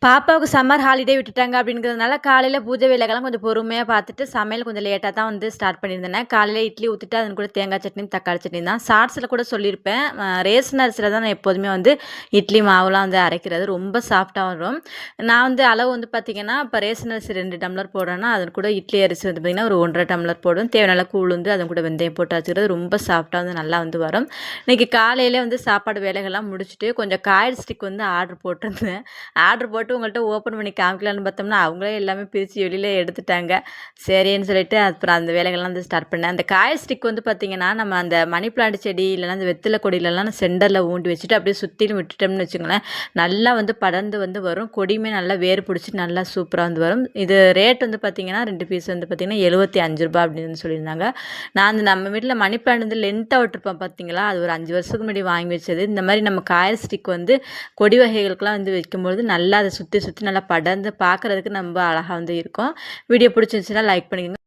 பாப்பாவுக்கு summer holiday விட்டுட்டாங்க அப்படிங்கிறதுனால, காலையில பூஜை வேலைகள்லாம் கொஞ்சம் பொறுமையா பார்த்துட்டு, சமையல் கொஞ்சம் லேட்டா தான் வந்து ஸ்டார்ட் பண்ணியிருந்தேன். காலையில இட்லி ஊத்திட்டு, அதன் கூட தேங்காய் சட்னி, தக்காளி சட்னி தான். ஷார்ட்ஸ்ல கூட சொல்லியிருப்பேன். ரேஷன் அரிசியில தான் நான் எப்போதுமே வந்து இட்லி மாவுலாம் வந்து அரைக்கிறது. ரொம்ப சாஃப்ட்டா வரும். நான் வந்து அளவு வந்து பார்த்தீங்கன்னா, இப்போ ரேஷன் அரிசி 2 டம்ளர் போடுறேன்னா, அதன் கூட இட்லி அரிசி வந்து பார்த்தீங்கன்னா, ஒரு 1 1/2 டம்ளர் போடுவேன். தேவையான அளவுக்கு உளுந்து, அதன் கூட வெந்தயம் போட்டு வச்சுக்கிறது. ரொம்ப சாஃப்ட்டா வந்து நல்லா வந்து வரும். இன்னைக்கு காலையிலே வந்து சாப்பாடு வேலைகள்லாம் முடிச்சுட்டு, கொஞ்சம் காய்டு ஸ்டிக் வந்து ஆர்டர் போட்டிருந்தேன். ஆர்டர் போட்டு உங்கள்ட்ட ஓப்பன் பண்ணி காமிக்கலான்னு பார்த்தோம்னா, அவங்களே எல்லாமே பிரித்து வெளியில எடுத்துட்டாங்க. சரின்னு சொல்லிட்டு அப்புறம் அந்த வேலைகள்லாம் வந்து ஸ்டார்ட் பண்ணேன். அந்த காய் ஸ்டிக் வந்து பார்த்தீங்கன்னா, நம்ம அந்த மணி பிளான்ட் செடி இல்லைன்னா அந்த வெத்தலை கொடியிலலாம் சென்டரில் ஊண்டி வச்சுட்டு அப்படியே சுற்றிலும் விட்டுட்டோம்னு வச்சுக்கோங்களேன், நல்லா வந்து படர்ந்து வந்து வரும். கொடியுமே நல்லா வேர் பிடிச்சி நல்லா சூப்பராக வந்து வரும். இது ரேட் வந்து பார்த்தீங்கன்னா 2 பீஸ் வந்து பார்த்தீங்கன்னா ரூ. 75 அப்படின்னு சொல்லியிருந்தாங்க. நான் அந்த நம்ம வீட்டில் மணி பிளான்ட் வந்து லென்த்தாக விட்டுருப்பேன் பார்த்தீங்களா, அது ஒரு 5 வருஷத்துக்கு முன்னாடி வாங்கி வச்சது. இந்த மாதிரி நம்ம காய் ஸ்டிக் வந்து கொடி வகைகளுக்கெல்லாம் வந்து வைக்கும்பொழுது நல்லா அதை சுற்றி சுற்றி நல்லா படர்ந்து பார்க்குறதுக்கு ரொம்ப அழகாக வந்து இருக்கும். வீடியோ பிடிச்சிருந்துச்சுன்னா லைக் பண்ணிக்கோங்க.